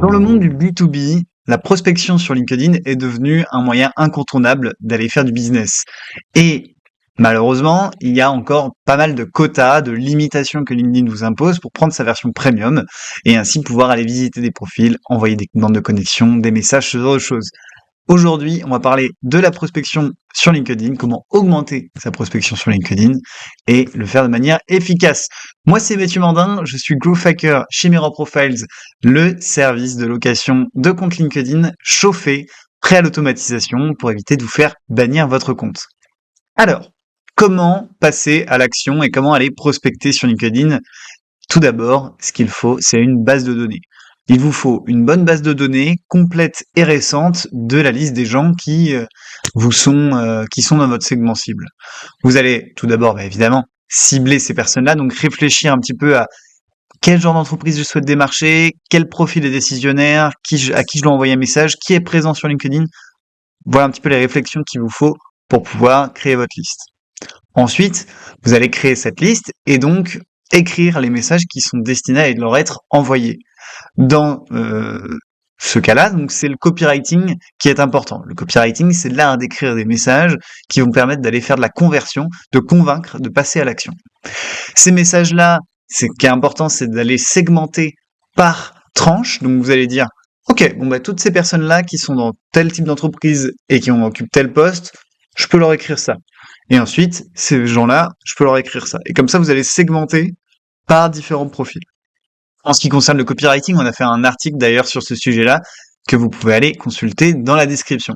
Dans le monde du B2B, la prospection sur LinkedIn est devenue un moyen incontournable d'aller faire du business. Et malheureusement, il y a encore pas mal de quotas, de limitations que LinkedIn vous impose pour prendre sa version premium et ainsi pouvoir aller visiter des profils, envoyer des demandes de connexion, des messages, ce genre de choses. Aujourd'hui, on va parler de la prospection sur LinkedIn, comment augmenter sa prospection sur LinkedIn et le faire de manière efficace. Moi, c'est Mathieu Mandin, je suis Growth Hacker chez Mirror Profiles, le service de location de compte LinkedIn chauffé, prêt à l'automatisation pour éviter de vous faire bannir votre compte. Alors, comment passer à l'action et comment aller prospecter sur LinkedIn? Tout d'abord, ce qu'il faut, c'est une base de données. Il vous faut une bonne base de données complète et récente de la liste des gens qui sont dans votre segment cible. Vous allez tout d'abord, évidemment, cibler ces personnes-là, donc réfléchir un petit peu à quel genre d'entreprise je souhaite démarcher, quel profil est décisionnaire, à qui je dois envoyer un message, qui est présent sur LinkedIn. Voilà un petit peu les réflexions qu'il vous faut pour pouvoir créer votre liste. Ensuite, vous allez créer cette liste et donc écrire les messages qui sont destinés à leur être envoyés. Dans ce cas-là, donc c'est le copywriting qui est important. Le copywriting, c'est l'art d'écrire des messages qui vont permettre d'aller faire de la conversion, de convaincre, de passer à l'action. Ces messages-là, ce qui est important, c'est d'aller segmenter par tranche. Donc vous allez dire, ok, toutes ces personnes-là qui sont dans tel type d'entreprise et qui occupent tel poste, je peux leur écrire ça. Et ensuite, ces gens-là, je peux leur écrire ça. Et comme ça, vous allez segmenter par différents profils. En ce qui concerne le copywriting, on a fait un article d'ailleurs sur ce sujet-là que vous pouvez aller consulter dans la description.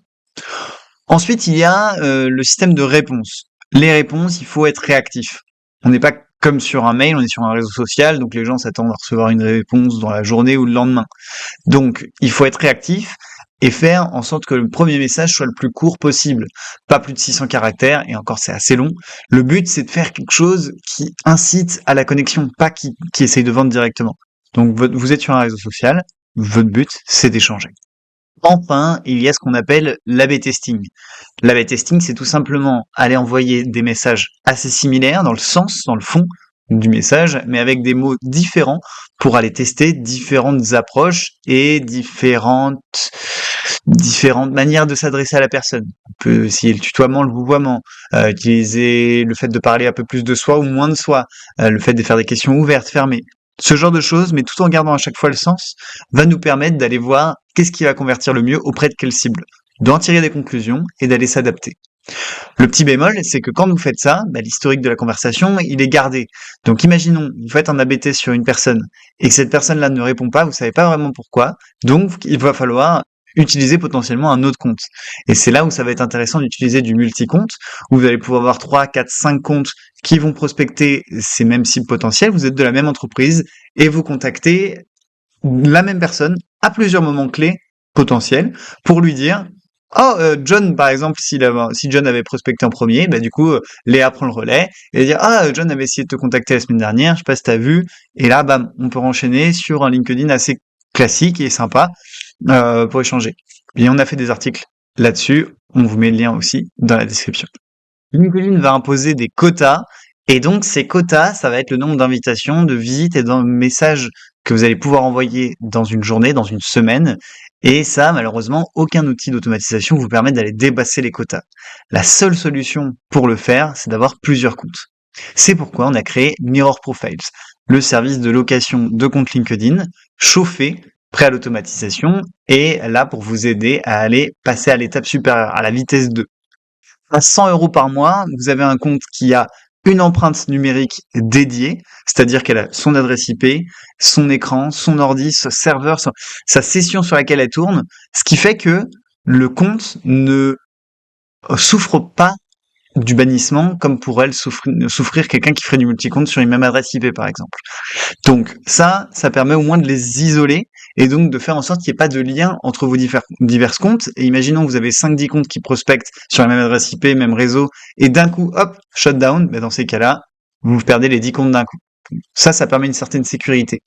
Ensuite, il y a le système de réponse. Les réponses, il faut être réactif. On n'est pas comme sur un mail, on est sur un réseau social, donc les gens s'attendent à recevoir une réponse dans la journée ou le lendemain. Donc, il faut être réactif et faire en sorte que le premier message soit le plus court possible. Pas plus de 600 caractères, et encore c'est assez long. Le but, c'est de faire quelque chose qui incite à la connexion, pas qui essaye de vendre directement. Donc, vous êtes sur un réseau social, votre but, c'est d'échanger. Enfin, il y a ce qu'on appelle l'A/B testing. L'A/B testing, c'est tout simplement aller envoyer des messages assez similaires dans le sens, dans le fond du message, mais avec des mots différents pour aller tester différentes approches et différentes manières de s'adresser à la personne. On peut essayer le tutoiement, le vouvoiement, utiliser le fait de parler un peu plus de soi ou moins de soi, le fait de faire des questions ouvertes, fermées. Ce genre de choses, mais tout en gardant à chaque fois le sens, va nous permettre d'aller voir qu'est-ce qui va convertir le mieux auprès de quelle cible, d'en tirer des conclusions et d'aller s'adapter. Le petit bémol, c'est que quand vous faites ça, l'historique de la conversation, il est gardé. Donc imaginons, vous faites un AB test sur une personne et que cette personne-là ne répond pas, vous savez pas vraiment pourquoi, donc il va falloir utiliser potentiellement un autre compte. Et c'est là où ça va être intéressant d'utiliser du multi-compte, où vous allez pouvoir avoir 3, 4, 5 comptes qui vont prospecter ces mêmes cibles potentielles. Vous êtes de la même entreprise et vous contactez la même personne à plusieurs moments clés potentiels pour lui dire John, par exemple, si John avait prospecté en premier, du coup, Léa prend le relais et dire John avait essayé de te contacter la semaine dernière, je sais pas si t'as vu, et là, bam, on peut enchaîner sur un LinkedIn assez classique et sympa pour échanger. Et on a fait des articles là-dessus, on vous met le lien aussi dans la description. LinkedIn va imposer des quotas, et donc ces quotas, ça va être le nombre d'invitations, de visites et de messages que vous allez pouvoir envoyer dans une journée, dans une semaine, et ça, malheureusement, aucun outil d'automatisation vous permet d'aller dépasser les quotas. La seule solution pour le faire, c'est d'avoir plusieurs comptes. C'est pourquoi on a créé Mirror Profiles, le service de location de compte LinkedIn, chauffé, prêt à l'automatisation, et là pour vous aider à aller passer à l'étape supérieure, à la vitesse 2. À 100 € par mois, vous avez un compte qui a une empreinte numérique dédiée, c'est-à-dire qu'elle a son adresse IP, son écran, son ordi, son serveur, sa session sur laquelle elle tourne, ce qui fait que le compte ne souffre pas du bannissement comme pourrait souffrir quelqu'un qui ferait du multicompte sur une même adresse IP par exemple. Donc ça permet au moins de les isoler et donc de faire en sorte qu'il n'y ait pas de lien entre vos divers comptes. Et imaginons que vous avez 5-10 comptes qui prospectent sur la même adresse IP, même réseau, et d'un coup, hop, shutdown, dans ces cas-là, vous perdez les 10 comptes d'un coup. Ça permet une certaine sécurité.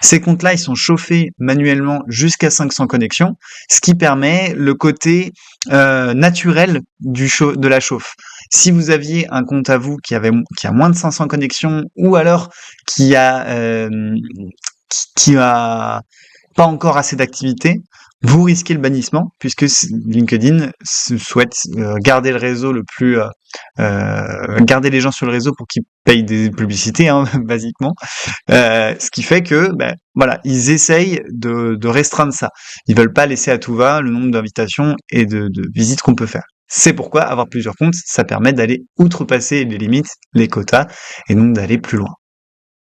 Ces comptes-là, ils sont chauffés manuellement jusqu'à 500 connexions, ce qui permet le côté naturel de la chauffe. Si vous aviez un compte à vous qui a moins de 500 connexions, ou alors qui a pas encore assez d'activité, vous risquez le bannissement puisque LinkedIn souhaite garder le réseau garder les gens sur le réseau pour qu'ils payent des publicités, hein, basiquement. Ce qui fait que, voilà, ils essayent de restreindre ça. Ils veulent pas laisser à tout va le nombre d'invitations et de visites qu'on peut faire. C'est pourquoi avoir plusieurs comptes, ça permet d'aller outrepasser les limites, les quotas, et donc d'aller plus loin.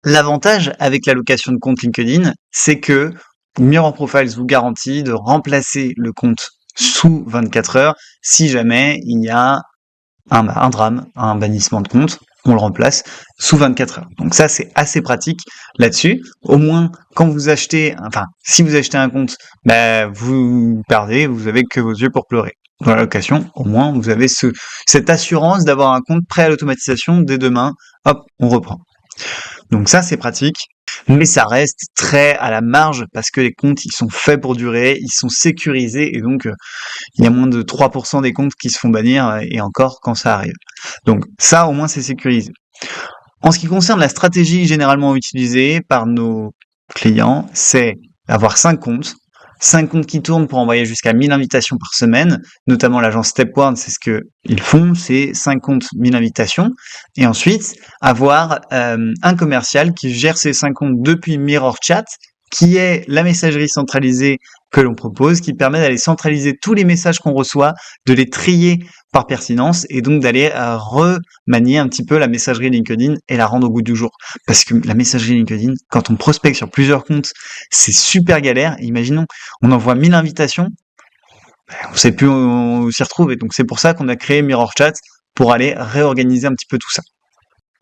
L'avantage avec l'allocation de compte LinkedIn, c'est que Mirror Profiles vous garantit de remplacer le compte sous 24 heures si jamais il y a un drame, un bannissement de compte, on le remplace sous 24 heures. Donc ça, c'est assez pratique là-dessus. Au moins, quand vous achetez, enfin, si vous achetez un compte, vous perdez, vous avez que vos yeux pour pleurer. Dans la location, au moins, vous avez cette assurance d'avoir un compte prêt à l'automatisation dès demain. Hop, on reprend. Donc ça, c'est pratique. Mais ça reste très à la marge parce que les comptes, ils sont faits pour durer, ils sont sécurisés et donc il y a moins de 3% des comptes qui se font bannir et encore quand ça arrive. Donc ça, au moins, c'est sécurisé. En ce qui concerne la stratégie généralement utilisée par nos clients, c'est avoir 5 comptes. 5 comptes qui tournent pour envoyer jusqu'à 1000 invitations par semaine, notamment l'agence Step1, c'est ce qu'ils font, c'est 5 comptes, 1000 invitations, et ensuite avoir un commercial qui gère ces 5 comptes depuis MirrorChat, qui est la messagerie centralisée que l'on propose, qui permet d'aller centraliser tous les messages qu'on reçoit, de les trier par pertinence et donc d'aller remanier un petit peu la messagerie LinkedIn et la rendre au goût du jour. Parce que la messagerie LinkedIn, quand on prospecte sur plusieurs comptes, c'est super galère. Imaginons, on envoie 1000 invitations, on sait plus où s'y retrouver. Donc c'est pour ça qu'on a créé MirrorChat pour aller réorganiser un petit peu tout ça.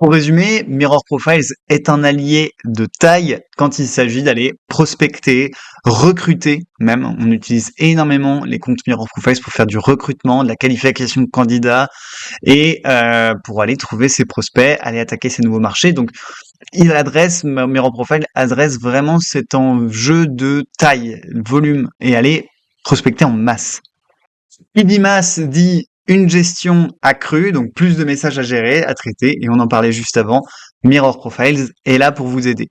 Pour résumer, Mirror Profiles est un allié de taille quand il s'agit d'aller prospecter, recruter même. On utilise énormément les comptes Mirror Profiles pour faire du recrutement, de la qualification de candidats et pour aller trouver ses prospects, aller attaquer ces nouveaux marchés. Donc, Mirror Profile adresse vraiment cet enjeu de taille, volume et aller prospecter en masse. Qui dit masse dit une gestion accrue, donc plus de messages à gérer, à traiter, et on en parlait juste avant, Mirror Profiles est là pour vous aider.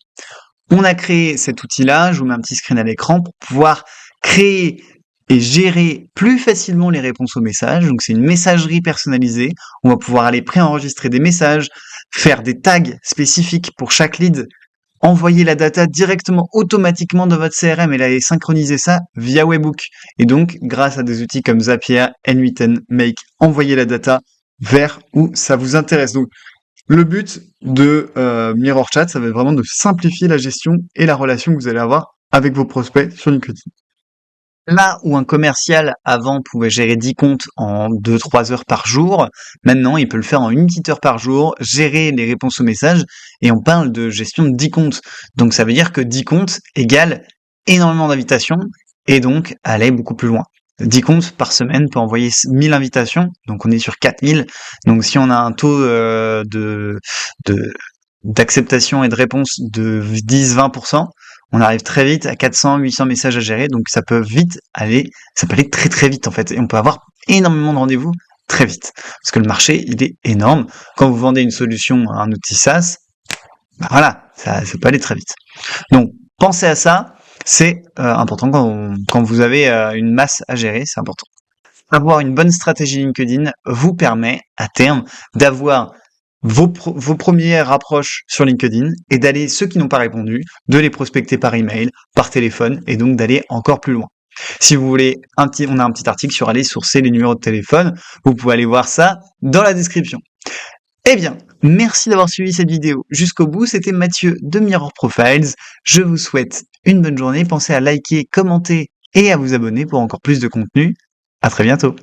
On a créé cet outil-là, je vous mets un petit screen à l'écran pour pouvoir créer et gérer plus facilement les réponses aux messages. Donc c'est une messagerie personnalisée, on va pouvoir aller préenregistrer des messages, faire des tags spécifiques pour chaque lead, envoyer la data directement automatiquement dans votre CRM et aller synchroniser ça via Webhook. Et donc, grâce à des outils comme Zapier, N8N, Make, envoyer la data vers où ça vous intéresse. Donc, le but de MirrorChat, ça va être vraiment de simplifier la gestion et la relation que vous allez avoir avec vos prospects sur LinkedIn. Là où un commercial avant pouvait gérer 10 comptes en 2-3 heures par jour, maintenant il peut le faire en une petite heure par jour, gérer les réponses aux messages, et on parle de gestion de 10 comptes. Donc ça veut dire que 10 comptes égale énormément d'invitations, et donc aller beaucoup plus loin. 10 comptes par semaine peut envoyer 1000 invitations, donc on est sur 4000. Donc si on a un taux d'acceptation et de réponse de 10-20%, on arrive très vite à 400-800 messages à gérer, donc ça peut aller très très vite en fait, et on peut avoir énormément de rendez-vous très vite, parce que le marché il est énorme. Quand vous vendez une solution, un outil SaaS, voilà, ça peut aller très vite. Donc pensez à ça, c'est important quand vous avez une masse à gérer, c'est important. Avoir une bonne stratégie LinkedIn vous permet à terme d'avoir vos premières approches sur LinkedIn et d'aller, ceux qui n'ont pas répondu, de les prospecter par email, par téléphone et donc d'aller encore plus loin. Si vous voulez, on a un petit article sur aller sourcer les numéros de téléphone. Vous pouvez aller voir ça dans la description. Eh bien, merci d'avoir suivi cette vidéo jusqu'au bout. C'était Mathieu de Mirror Profiles. Je vous souhaite une bonne journée. Pensez à liker, commenter et à vous abonner pour encore plus de contenu. À très bientôt.